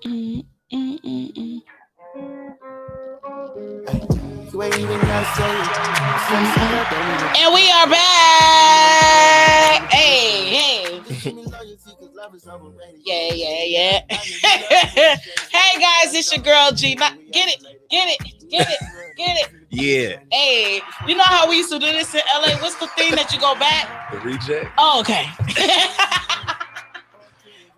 Mm, mm, mm, mm. You ain't even gotta say it. Sexy girl, don't even. And we are back. Hey, hey. Yeah, yeah, yeah. Hey guys, it's your girl G. Get it, get it, get it, get it. Yeah. Hey, you know how we used to do this in LA? What's the thing that you go back? The reject. Oh, okay.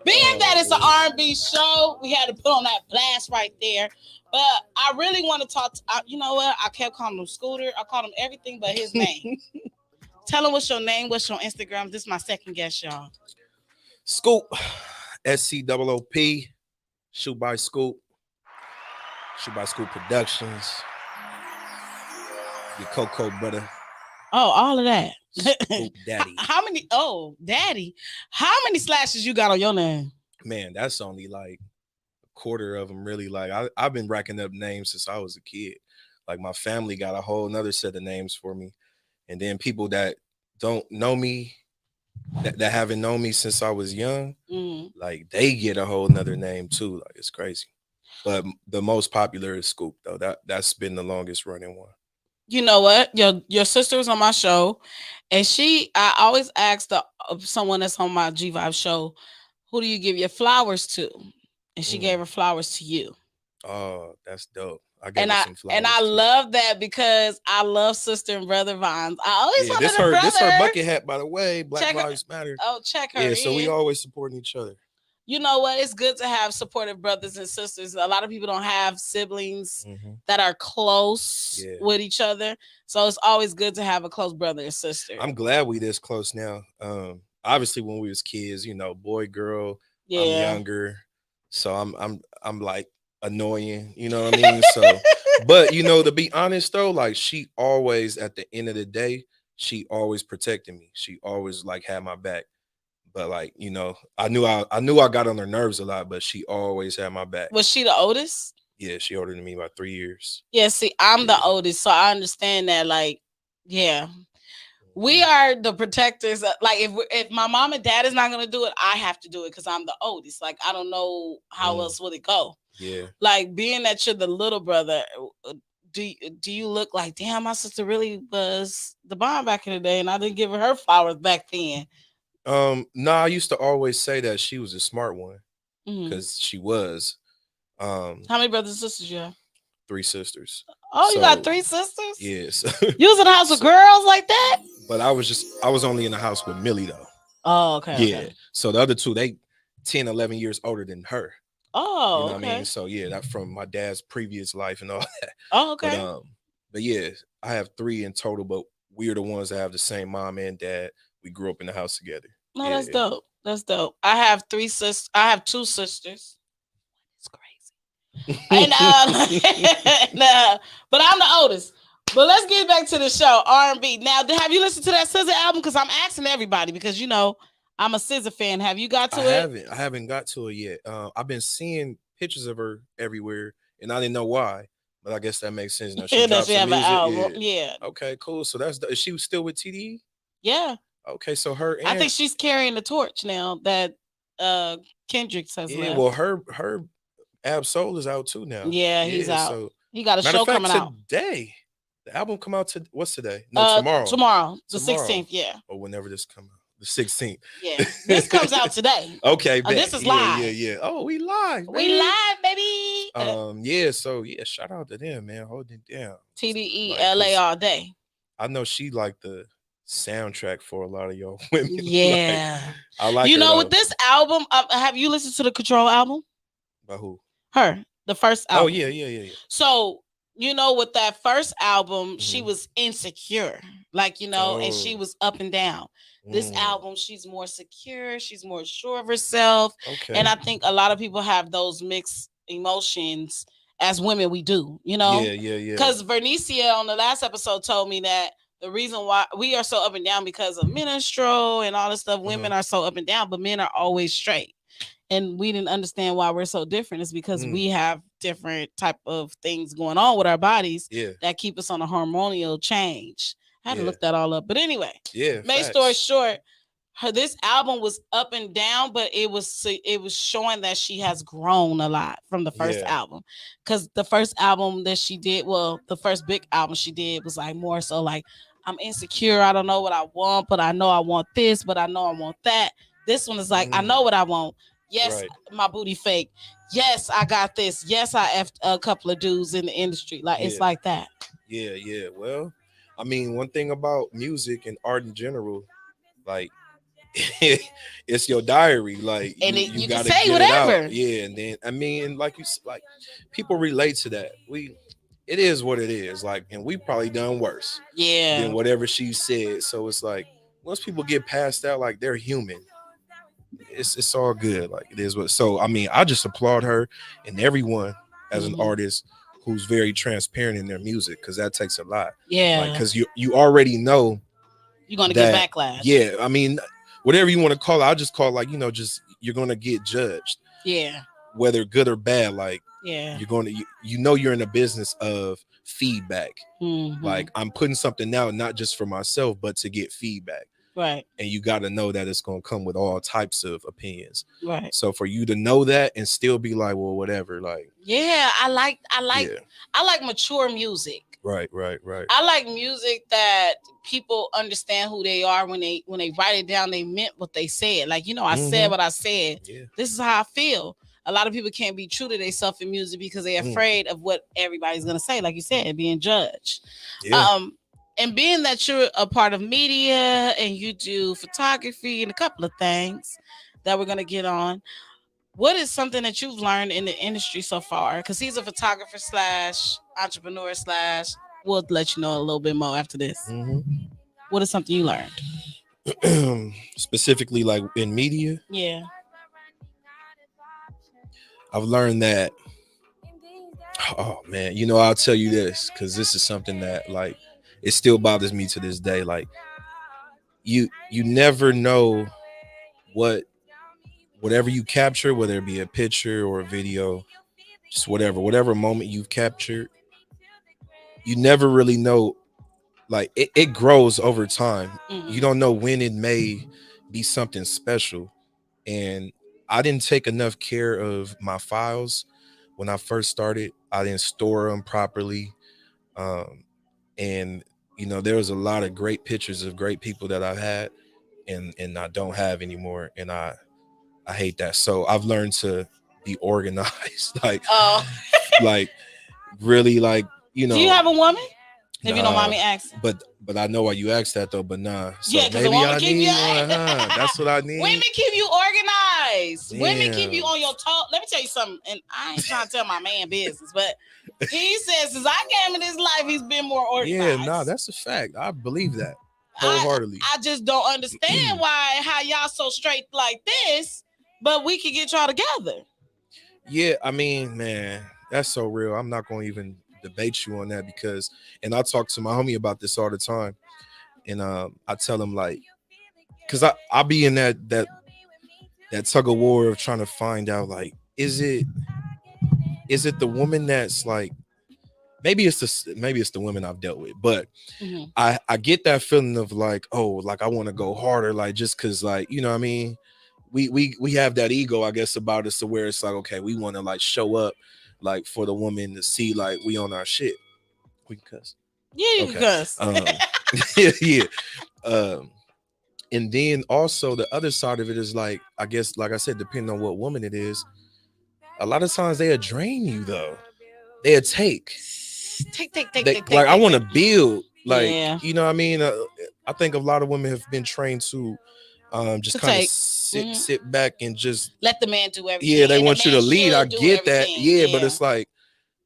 Being that it's an R&B show, we had to put on that blast right there. But I really want to talk. You know what? I kept calling him Scooter. I called him everything but his name. Tell him what's your name, what's your Instagram. This is my second guest, y'all. Scoop. SCOOP. Shoot by Scoop. Shoot by Scoop Productions. Your Coco brother. Oh, all of that. Scoop Daddy. How many? Oh, Daddy. How many slashes you got on your name? Man, that's only like a quarter of them, really. Like, I've been racking up names since I was a kid. Like, my family got a whole nother set of names for me. And then people that don't know me, that haven't known me since I was young, like, they get a whole nother name too. Like, it's crazy. But the most popular is Scoop, though. That's been the longest running one. You know what? Your sister was on my show, and I always ask someone that's on my G Vibe show, who do you give your flowers to? And she gave her flowers to you. Oh, that's dope. I gave And her some flowers. I too. love that because I love sister and brother vibes. I always wanted this a brother. This her bucket hat, by the way. Black Check her- Lives Matter. Oh, check her. Yeah, so we in. always supporting each other. You know what? It's good to have supportive brothers and sisters. A lot of people don't have siblings that are close with each other. So it's always good to have a close brother and sister. I'm glad we this close now. Obviously when we was kids, you know, boy, girl, I'm younger. So I'm like annoying, you know what I mean? So but you know, to be honest though, like she always at the end of the day, she always protected me. She always like had my back. But like, you know, I knew I got on her nerves a lot, but she always had my back. Was she the oldest? Yeah, she older than me by 3 years. Yeah, see, I'm the oldest, so I understand that. Like, yeah, we are the protectors. Like, if my mom and dad is not gonna do it, I have to do it because I'm the oldest. Like, I don't know how else would it go. Yeah. Like, being that you're the little brother, do you look like, damn, my sister really was the bomb back in the day, and I didn't give her flowers back then. No, I used to always say that she was a smart one because she was. How many brothers and sisters you have? 3 sisters. Oh, you got 3 sisters? Yes. You was in the house with girls like that? But I was only in the house with Millie though. Oh, okay. Yeah. Okay. So the other 2, they 10, 11 years older than her. Oh, you know what I mean? So yeah, that from my dad's previous life and all that. Oh, okay. But yeah, I have 3 in total, but we are the ones that have the same mom and dad. We grew up in the house together. No, that's dope. That's dope. I have 3 sisters. I have 2 sisters. It's crazy. And but I'm the oldest. But let's get back to the show, R&B. Now, have you listened to that SZA album? Because I'm asking everybody because, you know, I'm a SZA fan. Have you got to it? I haven't got to it yet. I've been seeing pictures of her everywhere, and I didn't know why. But I guess that makes sense. Now she dropped some music. Album. Yeah. Okay, cool. So is she still with TDE? Yeah. Okay, so her. I think she's carrying the torch now that Kendrick has left. Well, her Ab Soul is out too now. Yeah, he's out. So, he got a show coming out today. The album come out to what's today? No, tomorrow. Tomorrow, the 16th. Yeah. Or whenever this come out. The 16th. Yeah, this comes out today. Okay, this is live. Yeah. Oh, we live. Baby. We live, baby. Yeah. So yeah, shout out to them, man. Holding it down. TDE like, LA all day. I know she like the soundtrack for a lot of y'all women. Yeah, like, I like. You know, with this album, have you listened to the Control album? By who? Her, the first album. Oh yeah. So. You know, with that first album, she was insecure, like, you know, and she was up and down. This album, she's more secure. She's more sure of herself. Okay. And I think a lot of people have those mixed emotions as women. We do, you know? Yeah. Because Vernicia on the last episode told me that the reason why we are so up and down because of menstrual and all this stuff, women are so up and down, but men are always straight. And we didn't understand why we're so different. It's because we have different type of things going on with our bodies that keep us on a hormonal change. I had to look that all up. But anyway, make story short, this album was up and down, but it was showing that she has grown a lot from the first album. Because the first album that she did, well, the first big album she did was like more so like, I'm insecure, I don't know what I want, but I know I want this, but I know I want that. This one is like, I know what I want. Yes, my booty fake. Yes, I got this. Yes, I effed a couple of dudes in the industry. Like it's like that. Yeah. Well, I mean, one thing about music and art in general, like it's your diary, like and you gotta can say get whatever. It out. Yeah, and then I mean, like people relate to that. It is what it is, like, and we probably done worse than whatever she said. So it's like once people get past that, like they're human. It's all good, like it is what. So I mean, I just applaud her and everyone as an artist who's very transparent in their music, because that takes a lot. Like, because you already know you're gonna get backlash. Yeah, I mean, whatever you want to call it, I'll just call it, like, just you're gonna get judged. Yeah. Whether good or bad, like you're going to you're in a business of feedback. Like I'm putting something out not just for myself, but to get feedback. Right. And you got to know that it's going to come with all types of opinions. Right. So for you to know that and still be like, well, whatever, like, I like mature music. Right. I like music that people understand who they are when they write it down. They meant what they said. Like, I said what I said. Yeah. This is how I feel. A lot of people can't be true to themselves in music because they're afraid of what everybody's gonna say. Like you said, being judged. Yeah. And being that you're a part of media and you do photography and a couple of things that we're gonna get on, what is something that you've learned in the industry so far? Because he's a photographer / entrepreneur / we'll let you know a little bit more after this. What is something you learned? Specifically, like in media? Yeah. I've learned that, oh man, I'll tell you this, because this is something that, like, it still bothers me to this day. Like, you never know whatever you capture, whether it be a picture or a video, just whatever moment you've captured, you never really know. Like, it grows over time. You don't know when it may be something special. And I didn't take enough care of my files when I first started. I didn't store them properly. And there was a lot of great pictures of great people that I've had and I don't have anymore. And I hate that. So I've learned to be organized. Like, like really, like, Do you have a woman? If you don't mind me asking. But I know why you asked that though, but nah. So yeah, because I need one, That's what I need. Women keep you organized. Damn. Women keep you on your toe. Let me tell you something, and I ain't trying to tell my man business, but he says since I came in his life, he's been more organized. Yeah, nah, that's a fact. I believe that wholeheartedly. I just don't understand how y'all so straight like this, but we can get y'all together. Yeah, I mean, man, that's so real. I'm not gonna even debate you on that, because, and I talk to my homie about this all the time, and I tell him, like, because I'll be in that tug of war of trying to find out, like, is it the woman that's like, maybe it's the women I've dealt with, but I get that feeling of like, oh, like I want to go harder, like, just because, like, what I mean, we have that ego, I guess, about us, to where it's like, okay, we want to like show up, like, for the woman to see, like, we on our shit. We can cuss. Yeah, you can cuss. Yeah. And then also the other side of it is, like, I guess, like I said, depending on what woman it is, a lot of times they'll drain you though. They'll take. Like, I want to build. Like, what I mean? I think a lot of women have been trained to just kind of sit back and just let the man do everything. Yeah, they want you to lead. I get that. Yeah, but it's like,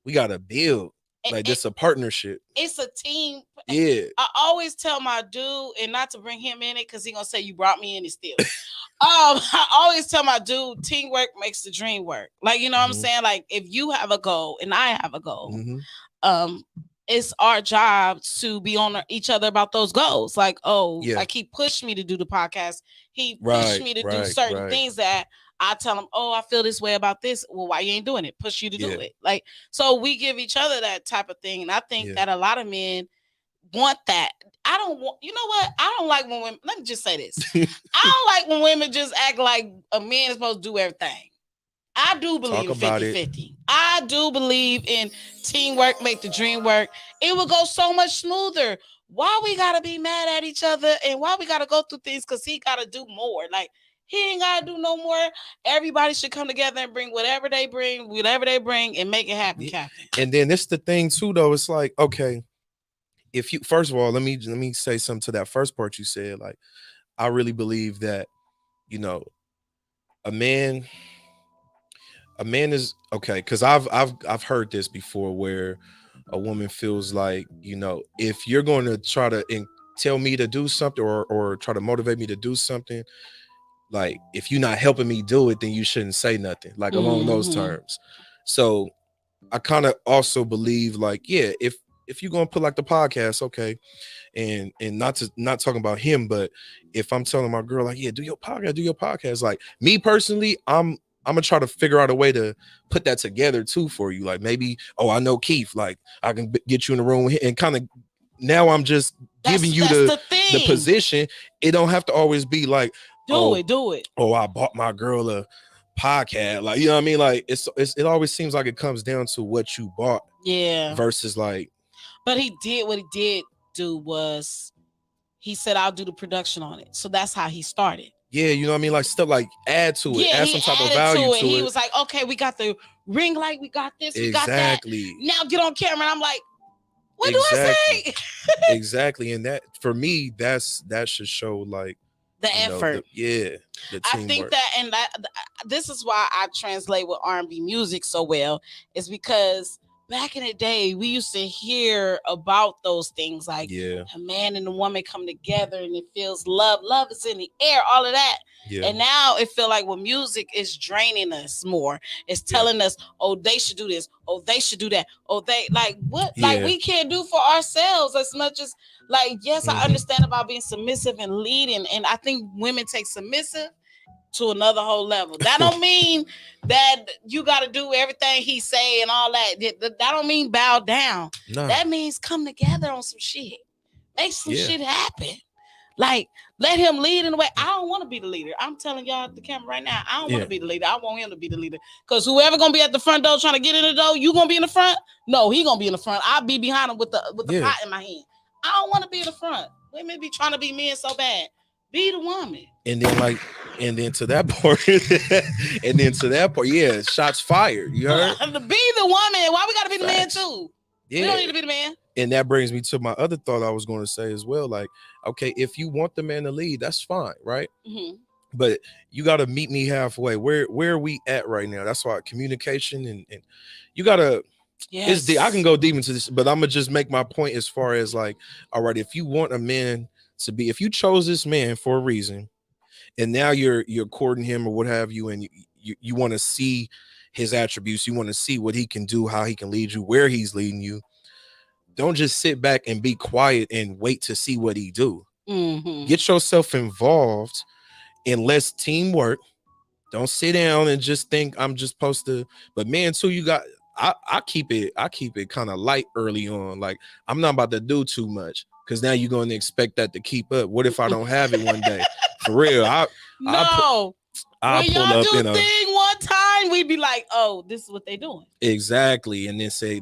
we gotta build. Like, this a partnership. It's a team. Yeah. I always tell my dude, and not to bring him in it, because he's gonna say you brought me in it still. I always tell my dude, teamwork makes the dream work. Like, what I'm saying? Like, if you have a goal and I have a goal, it's our job to be on each other about those goals. Like, like, he pushed me to do the podcast. He pushed me to do certain things that I tell him, I feel this way about this. Well, why you ain't doing it? Push you to do it. Like, so we give each other that type of thing. And I think that a lot of men, want that. I don't want, you know what? I don't like when women, let me just say this. I don't like when women just act like a man is supposed to do everything. I do believe in 50-50. I do believe in teamwork, make the dream work. It would go so much smoother. Why we gotta be mad at each other and why we gotta go through things because he gotta do more? Like, he ain't gotta do no more. Everybody should come together and bring whatever they bring, and make it happen, Captain. And then it's the thing too, though. It's like, okay, if you, first of all, let me say something to that first part you said. Like, I really believe that, you know, a man is okay, because I've heard this before where a woman feels like, you know, if you're going to try to tell me to do something or try to motivate me to do something, like, if you're not helping me do it, then you shouldn't say nothing, like along those terms. So I kind of also believe, like, yeah, if you're gonna put like the podcast, okay, and not talking about him, but if I'm telling my girl, like, yeah, do your podcast, like, me personally, I'm gonna try to figure out a way to put that together too for you. Like, maybe, oh, I know Keith, like, I can get you in the room with him, and kind of, now I'm just giving you the position. It don't have to always be like, do it. Oh, I bought my girl a podcast, like, you know what I mean? Like, it always seems like it comes down to what you bought, versus like. But what he did do was he said, I'll do the production on it. So that's how he started. Yeah, you know what I mean? Like, stuff like add to it, add some type of value to it. He was like, okay, we got the ring light, we got this, we got that. Now get on camera. And I'm like, what do I say? Exactly. And that, for me, that should show like the effort. The teamwork. I think that, and this is why I translate with R&B music so well, is because back in the day, we used to hear about those things, like a man and a woman come together and it feels love is in the air, all of that. And now it feel like, well, music is draining us more. It's telling us, oh, they should do this, oh, they should do that, oh, they, like, what, like, we can't do for ourselves as much as, like, yes, I understand about being submissive and leading, and I think women take submissive to another whole level. That don't mean that you got to do everything he say and all that. That don't mean bow down. No. That means come together on some shit. Make some shit happen. Like, let him lead in the way. I don't want to be the leader. I'm telling y'all at the camera right now, I don't want to be the leader. I want him to be the leader. Because whoever going to be at the front door trying to get in the door, you going to be in the front? No, he going to be in the front. I'll be behind him with the pot in my hand. I don't want to be in the front. Women be trying to be men so bad. Be the woman. And then to that part, yeah, shots fired. You heard? Be the woman. Why we gotta be the man too? Yeah. We don't need to be the man. And that brings me to my other thought I was going to say as well. Like, okay, if you want the man to lead, that's fine, right? Mm-hmm. But you got to meet me halfway. Where are we at right now? That's why communication and you got to. Yes. I can go deep into this, but I'm gonna just make my point as far as like, all right, if you want a man to be, if you chose this man for a reason, and now you're courting him or what have you, and you want to see his attributes, you want to see what he can do, how he can lead you, where he's leading you. Don't just sit back and be quiet and wait to see what he do. Mm-hmm. Get yourself involved and let's teamwork. Don't sit down and just think I'm just supposed to. But man, too, you got. I keep it kind of light early on. Like, I'm not about to do too much because now you're going to expect that to keep up. What if I don't have it one day? For real, I'll pull up in a thing one time. We'd be like, oh, this is what they doing. Exactly, and then say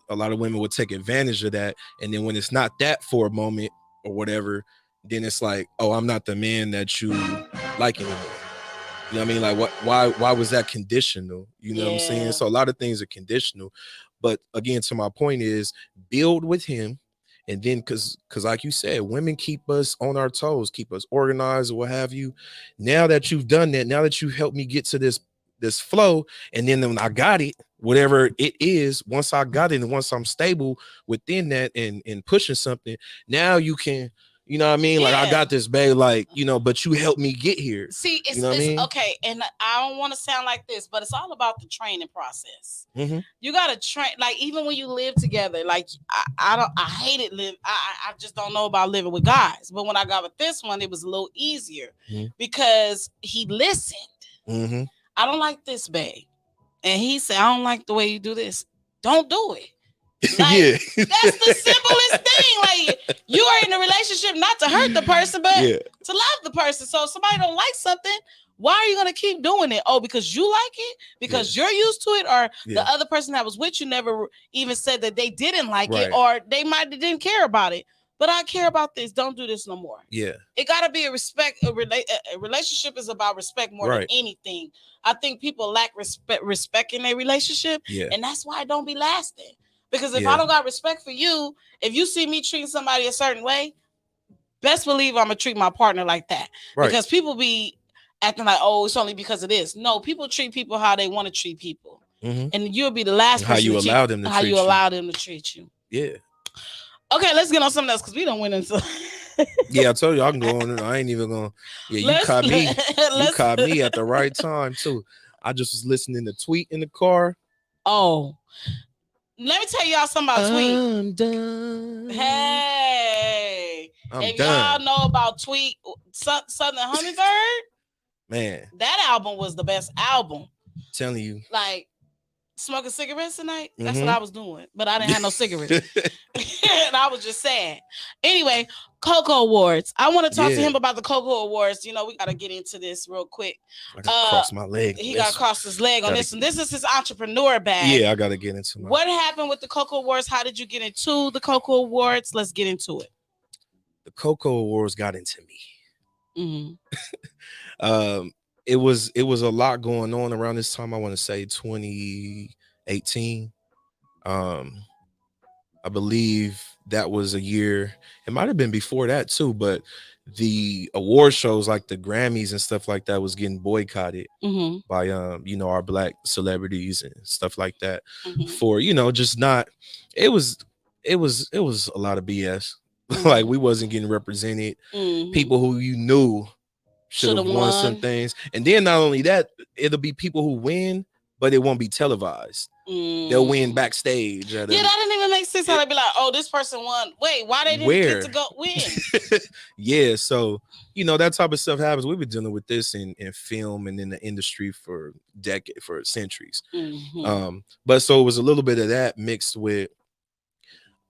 a lot of women would take advantage of that, and then when it's not that for a moment or whatever, then it's like, oh, I'm not the man that you like anymore. You know what I mean? Like, why was that conditional? You know what I'm saying? So a lot of things are conditional. But again, to my point is build with him. And then because like you said, women keep us on our toes, keep us organized or what have you. Now that you've done that, now that you've helped me get to this flow, and then when I got it, whatever it is, once I got it and once I'm stable within that and pushing something, now you can, you know what I mean? Like, I got this, babe, like, you know, but you helped me get here. See, it's, you know what I mean? Okay. And I don't want to sound like this, but it's all about the training process. Mm-hmm. You got to train, like, even when you live together, like, I hated live. I just don't know about living with guys. But when I got with this one, it was a little easier because he listened. Mm-hmm. I don't like this, babe. And he said, I don't like the way you do this. Don't do it. Like, Yeah. that's the simplest thing. Like, you are in a relationship not to hurt the person, but Yeah. to love the person. So if somebody don't like something, why are you gonna keep doing it? Oh, because you like it, because you're used to it, or the other person that was with you never even said that they didn't like it, or they might didn't care about it. But I care about this. Don't do this no more. Yeah. It gotta be a respect. A relationship is about respect more than anything. I think people lack respect in their relationship, and that's why it don't be lasting. Because if I don't got respect for you, if you see me treating somebody a certain way, best believe I'm gonna treat my partner like that. Right. Because people be acting like, oh, it's only because of this. No, people treat people how they want to treat people, and you'll be the last person how you allow them to treat you. Yeah. Okay, let's get on something else because we don't win into. Yeah, I told you I can go on. I ain't even gonna. Yeah, you caught me. You caught me at the right time too. I just was listening to Tweet in the car. Oh. Let me tell y'all something about Tweet. I'm done. Hey, if y'all know about Tweet, Southern Hummingbird, man, that album was the best album. I'm telling you, like smoking cigarettes tonight. That's what I was doing, but I didn't have no cigarettes, and I was just sad. Anyway, Coco Awards. I want to talk to him about the Coco Awards. You know, we got to get into this real quick. I got to cross my leg. He got to cross his leg on this one. This is his entrepreneur bag. Yeah, I got to get into it. What happened with the Coco Awards? How did you get into the Coco Awards? Let's get into it. The Coco Awards got into me. It was a lot going on around this time. I want to say 2018. I believe that was a year. It might have been before that too, but the award shows like the Grammys and stuff like that was getting boycotted by our black celebrities and stuff like that for just not. It was a lot of BS. Like we wasn't getting represented. People who you knew should have won some things, and then not only that, it'll be people who win, but it won't be televised. They'll win backstage. That didn't even make sense. How they be like, "Oh, this person won." Wait, why they didn't get to go win? Yeah, so that type of stuff happens. We've been dealing with this in film and in the industry for centuries. But so it was a little bit of that mixed with.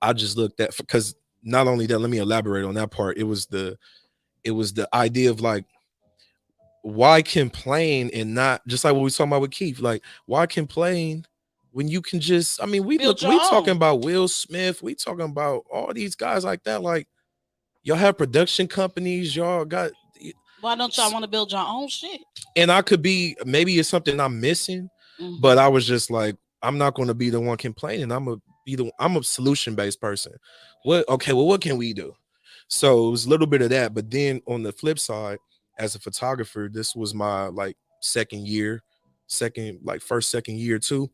I just looked at because not only that. Let me elaborate on that part. It was the idea of like, why complain and not just like what we talking about with Keith? Like, why complain when you can just? I mean, we talking about Will Smith. We talking about all these guys like that. Like, y'all have production companies. Y'all got. Why don't y'all want to build your own shit? And I could be, maybe it's something I'm missing, but I was just like, I'm not going to be the one complaining. I'm a solution based person. What can we do? So it was a little bit of that, but then on the flip side, as a photographer, this was my second year too,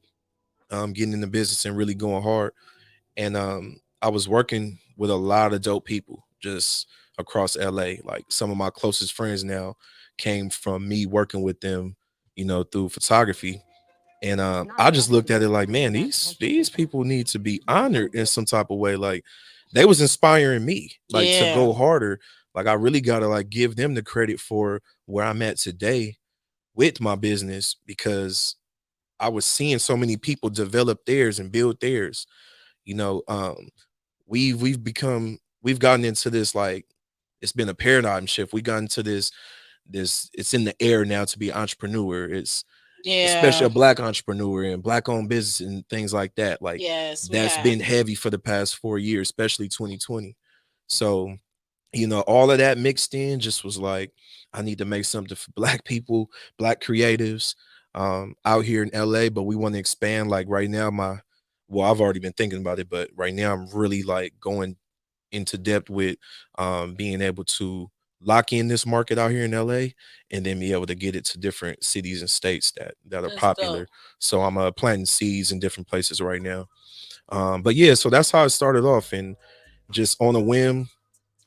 getting in the business and really going hard. And I was working with a lot of dope people just across LA. Like some of my closest friends now came from me working with them, through photography. And I just looked at it like, man, these people need to be honored in some type of way. Like they was inspiring me to go harder. Like I really gotta give them the credit for where I'm at today with my business, because I was seeing so many people develop theirs and build theirs. We've gotten into this, it's been a paradigm shift. We got into this it's in the air now to be an entrepreneur. It's especially a black entrepreneur and black owned business and things like that. Like that's been heavy for the past 4 years, especially 2020. So all of that mixed in just was like, I need to make something for black people, black creatives out here in LA, but we want to expand. Like right now, I've already been thinking about it, but right now I'm really going into depth with being able to lock in this market out here in LA and then be able to get it to different cities and states that are popular. Dope. So I'm planting seeds in different places right now. But yeah, so that's how it started off, and just on a whim,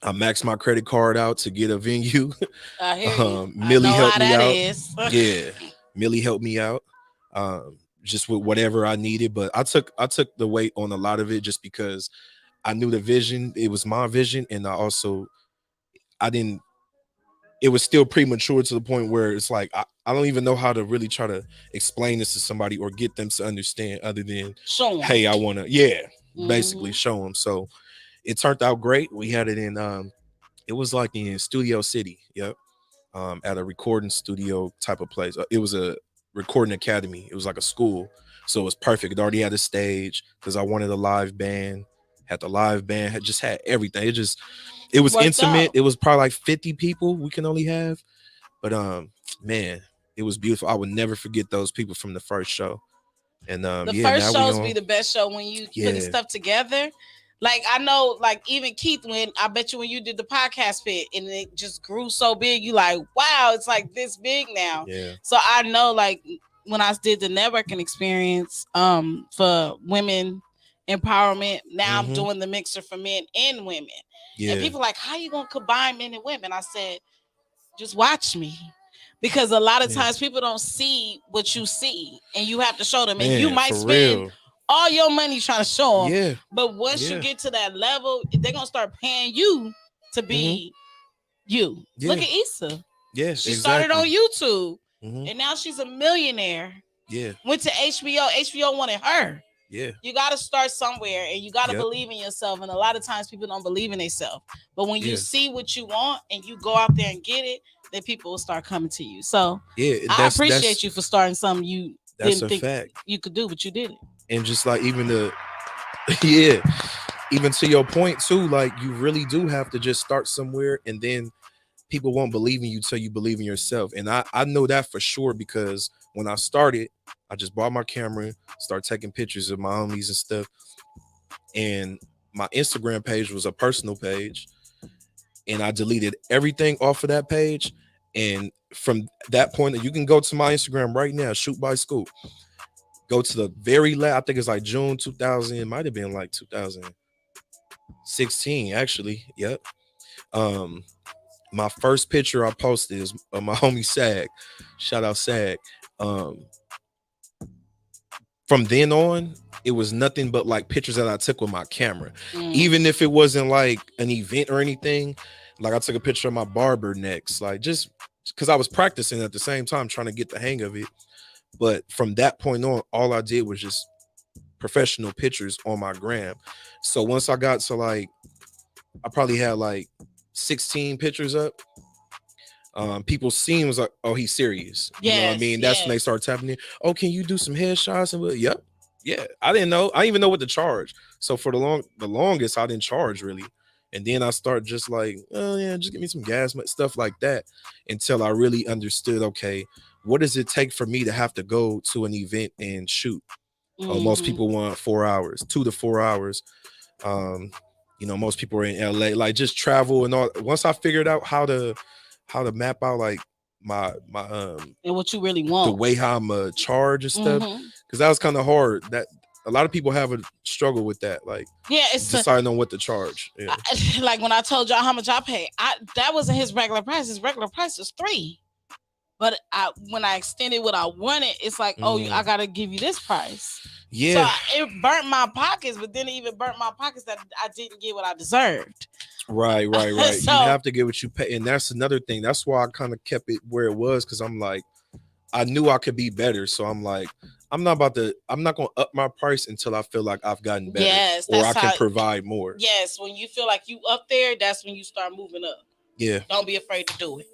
I maxed my credit card out to get a venue. Millie helped me out. Yeah, Millie helped me out just with whatever I needed. But I took the weight on a lot of it just because I knew the vision. It was my vision, and it was still premature to the point where it's like I don't even know how to really try to explain this to somebody or get them to understand other than, hey, I want to, basically show them. So it turned out great. We had it in it was like in Studio City. Yep. At a recording studio type of place. It was a recording academy. It was like a school. So it was perfect. It already had a stage because I wanted a live band. Had the live band, had just had everything. It was Worked intimate. out. It was probably like 50 people we can only have. But man, it was beautiful. I would never forget those people from the first show. And The yeah, first now we shows on. be the best show when you putting Yeah. stuff together. Like I know, like even Keith, when I bet you when you did the podcast fit and it just grew so big, you like, wow, it's like this big now. Yeah. So I know, like when I did the networking experience for women empowerment, now I'm doing the mixer for men and women. Yeah. And people like, how you gonna combine men and women? I said, just watch me. Because a lot of times people don't see what you see, and you have to show them. And you might spend all your money trying to show them. Yeah. But once you get to that level, they're gonna start paying you to be you. Yeah. Look at Issa. Yeah. She started on YouTube, and now she's a millionaire. Yeah. Went to HBO. HBO wanted her. Yeah. You got to start somewhere, and you got to believe in yourself. And a lot of times people don't believe in themselves. But when you see what you want and you go out there and get it, then people will start coming to you. So I appreciate you for starting something you didn't think you could do, but you did it. And just like even even to your point too, like you really do have to just start somewhere, and then people won't believe in you till you believe in yourself. And I know that for sure, because when I started, I just bought my camera, started taking pictures of my homies and stuff. And my Instagram page was a personal page, and I deleted everything off of that page. And from that point, you can go to my Instagram right now, Shoot by Scoop. Go to the very last, I think it's like June 2000, it might have been like 2016, actually. Yep. My first picture I posted is of my homie Sag. Shout out Sag. From then on, it was nothing but like pictures that I took with my camera. Even if it wasn't like an event or anything, like I took a picture of my barber next, like just because I was practicing at the same time trying to get the hang of it. But from that point on, all I did was just professional pictures on my gram. So once I got to like, I probably had like 16 pictures up. People seen was like, oh, he's serious. You know what I mean? That's when they start tapping in. Oh, can you do some headshots? And yep. Yeah. I didn't know. I didn't even know what to charge. So for the longest, I didn't charge really. And then I start just like, oh yeah, just give me some gas, stuff like that, until I really understood, okay, what does it take for me to have to go to an event and shoot? Most people want 4 hours, 2 to 4 hours. You know, most people are in LA, like just travel and all. Once I figured out how to map out like my and what you really want, the way how I'm charge and stuff, because that was kind of hard. That a lot of people have a struggle with that, like it's deciding on what to charge. Yeah. Like when I told y'all how much I pay, that wasn't his regular price. His regular price is $3. But when I extended what I wanted, it's like, I gotta give you this price. Yeah. So it burnt my pockets, but then it even burnt my pockets that I didn't get what I deserved. Right. So, you have to get what you pay. And that's another thing. That's why I kind of kept it where it was, because I'm like, I knew I could be better. So I'm like, I'm not gonna up my price until I feel like I've gotten better. Yes, or I can provide more. Yes, when you feel like you up there, that's when you start moving up. Yeah. Don't be afraid to do it.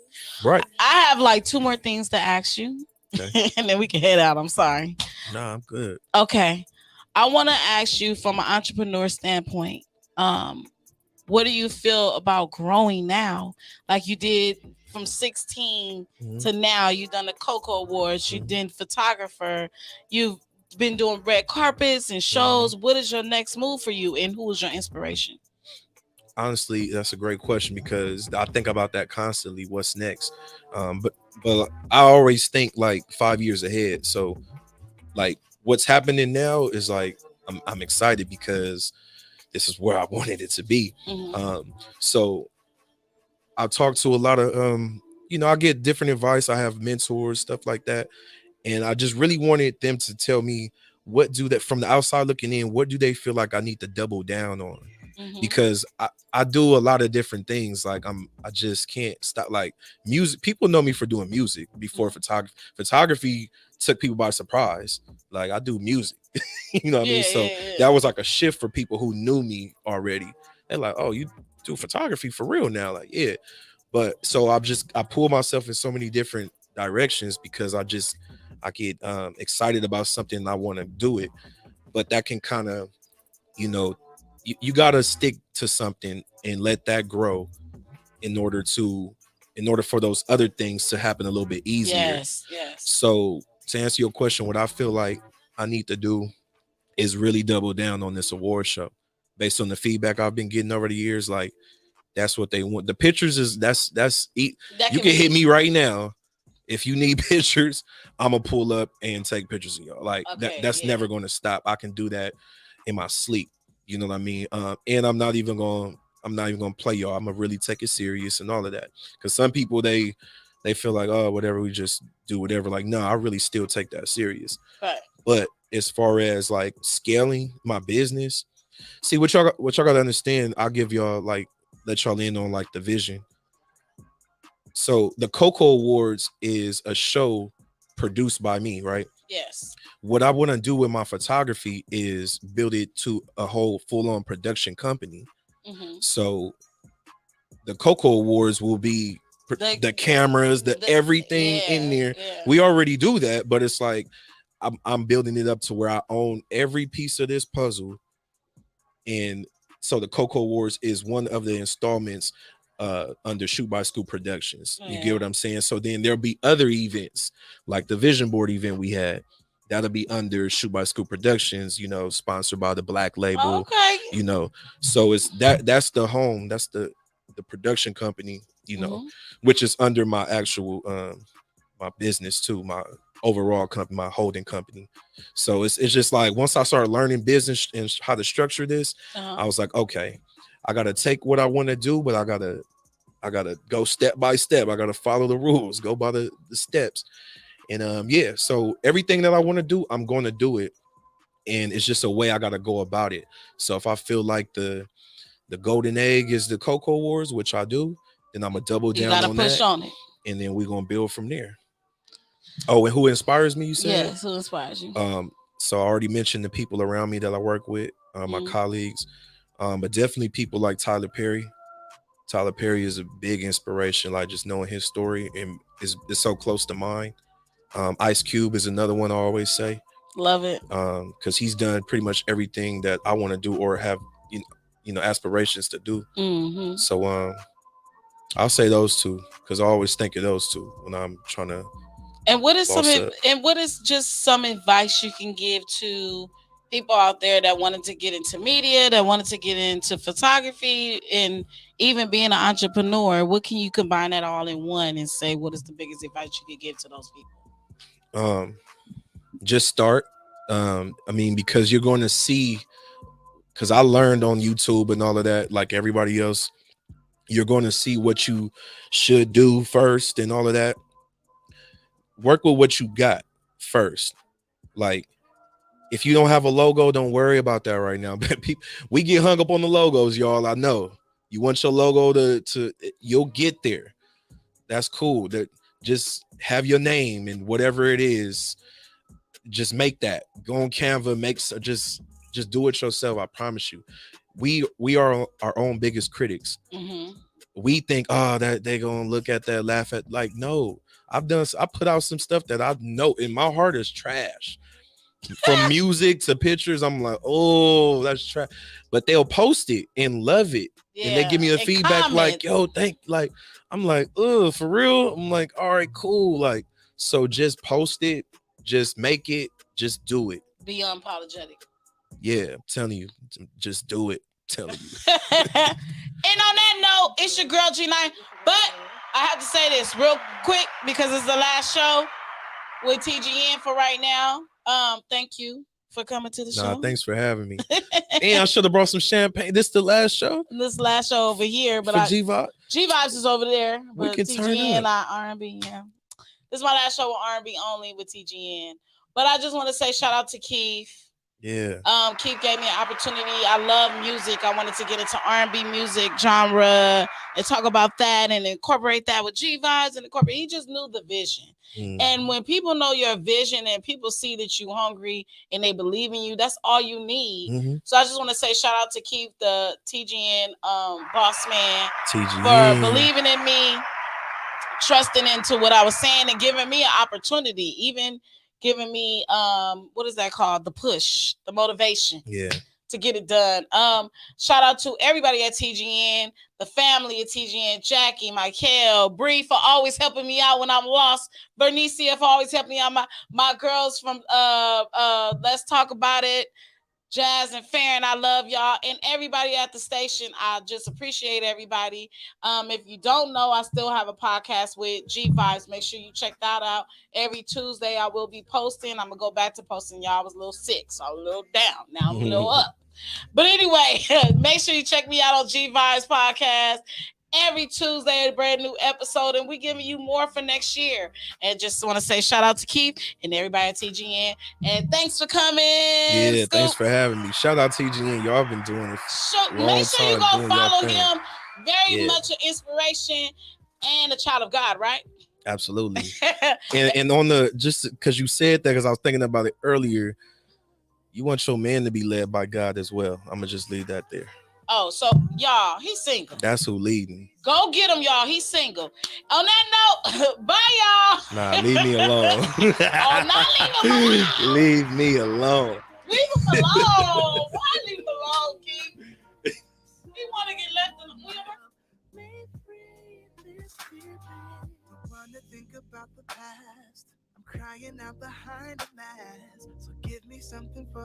Right. I have like 2 more things to ask you. Okay. And then we can head out. I'm sorry. Nah, I'm good. Okay. I want to ask you from an entrepreneur standpoint, what do you feel about growing now? Like you did from 16 to now, you've done the Coco Awards, you've been photographer, you've been doing red carpets and shows. What is your next move for you, and who is your inspiration? Honestly, that's a great question, because I think about that constantly. What's next? But I always think like 5 years ahead. So like what's happening now is like I'm excited because this is where I wanted it to be. So I talk to a lot of I get different advice. I have mentors, stuff like that, and I just really wanted them to tell me what do that from the outside looking in. What do they feel like I need to double down on? Because I do a lot of different things. Like I just can't stop. Like music, people know me for doing music before photography. Photography took people by surprise. Like I do music, you know what I mean? So yeah. that was like a shift for people who knew me already. They're like, oh, you do photography for real now? Like, yeah. But so I pull myself in so many different directions because I get excited about something and I want to do it. But that can kind of, you know, you gotta stick to something and let that grow in order for those other things to happen a little bit easier. Yes. So to answer your question, what I feel like I need to do is really double down on this award show based on the feedback I've been getting over the years. Like that's what they want. The pictures is you can hit me right now. If you need pictures, I'm gonna pull up and take pictures of y'all. Like that's never gonna stop. I can do that in my sleep. You know what I mean? And I'm not even gonna play y'all. I'm gonna really take it serious and all of that. Because some people they feel like, oh, whatever, we just do whatever. Like, no, I really still take that serious. Right. But as far as like scaling my business, see what y'all gotta understand. I'll give y'all like let y'all in on like the vision. So the Coco Awards is a show produced by me, right? Yes. What I want to do with my photography is build it to a whole full-on production company. Mm-hmm. So the Coco Awards will be the cameras, the everything in there. Yeah. We already do that, but it's like I'm building it up to where I own every piece of this puzzle. And so the Coco Awards is one of the installments under Shoot by Scoop Productions. You get what I'm saying? So then there'll be other events like the vision board event we had. That'll be under Shoot by Scoop Productions, you know, sponsored by the Black Label. Okay. You know, so it's that's the home, that's the production company, you know, which is under my actual my business too, my overall company, my holding company. So it's just like once I started learning business and how to structure this, I was like, okay, I gotta take what I want to do, but I gotta go step by step. I gotta follow the rules, go by the steps. And yeah, so everything that I want to do, I'm going to do it. And it's just a way I gotta go about it. So if I feel like the golden egg is the Coco Awards, which I do, then I'm gonna double down on that. You gotta push on it. And then we're gonna build from there. Oh, and who inspires me, you said? Yes, who inspires you? So I already mentioned the people around me that I work with, my colleagues, but definitely people like Tyler Perry. Tyler Perry is a big inspiration, like just knowing his story and is so close to mine. Ice Cube is another one I always say. Love it. Because he's done pretty much everything that I want to do or have, you know, aspirations to do. So I'll say those two because I always think of those two when I'm trying to. And what is just some advice you can give to people out there that wanted to get into media, that wanted to get into photography, and even being an entrepreneur? What can you combine that all in one and say what is the biggest advice you could give to those people? Just start. I mean, because you're going to see, because I learned on YouTube and all of that, like everybody else, you're going to see what you should do first and all of that. Work with what you got first. Like, if you don't have a logo, don't worry about that right now. But we get hung up on the logos, y'all. I know you want your logo to you'll get there. That's cool. That just have your name and whatever it is, just make that. Go on Canva, just do it yourself. I promise you. We are our own biggest critics. We think, oh, that they gonna look at that, laugh at. Like, no. I put out some stuff that I know in my heart is trash. From music to pictures, I'm like, oh, that's trash. But they'll post it and love it. Yeah, and they give me a feedback comment. Like, yo, I'm like, oh, for real? I'm like, all right, cool. Like, so just post it, just make it, just do it. Be unapologetic. Yeah, I'm telling you, just do it. I'm telling you. And on that note, it's your girl G9. But I have to say this real quick because it's the last show with TGN for right now. Thank you for coming to the show. Thanks for having me. And I should have brought some champagne. This is the last show? This last show over here. But G-Vibes? G-Vibes is over there. We can TGN, R&B, yeah. This is my last show with R&B only with TGN. But I just want to say shout out to Keith. Yeah. Keith gave me an opportunity. I love music. I wanted to get into R&B music genre and talk about that and incorporate that with G Vibes and incorporate. He just knew the vision. And when people know your vision and people see that you're hungry and they believe in you, that's all you need. So I just want to say shout out to Keith, the TGN boss man, for believing in me, trusting into what I was saying and giving me an opportunity, even giving me what is that called? The push, the motivation. Yeah. To get it done. Shout out to everybody at TGN, the family at TGN, Jackie, Michael, Bree for always helping me out when I'm lost. Bernicia for always helping me out. My girls from Let's Talk About It. Jazz and Farron, I love y'all and everybody at the station. I just appreciate everybody. If you don't know, I still have a podcast with G Vibes. Make sure you check that out. Every Tuesday, I will be posting. I'm gonna go back to posting. Y'all, I was a little sick, so I'm a little down. Now I'm a little up. But anyway, make sure you check me out on G Vibes podcast. Every Tuesday, a brand new episode, and we're giving you more for next year. And just want to say shout out to Keith and everybody at TGN. And thanks for coming. Yeah, Scoop. thanks for having me. Shout out TGN. Y'all been doing it. Make sure you go follow him. Very much an inspiration and a child of God, right? Absolutely. and on the, just because you said that, because I was thinking about it earlier, you want your man to be led by God as well. I'm gonna just leave that there. Oh, so y'all, he's single. That's who leading. Go get him, y'all. He's single. On that note, bye, y'all. Nah, leave me alone. Not leave him alone. Leave me alone. Leave him alone. Why leave him alone, Keith? He want to get left in the to think about the past. I'm crying out behind the mask. So give me something for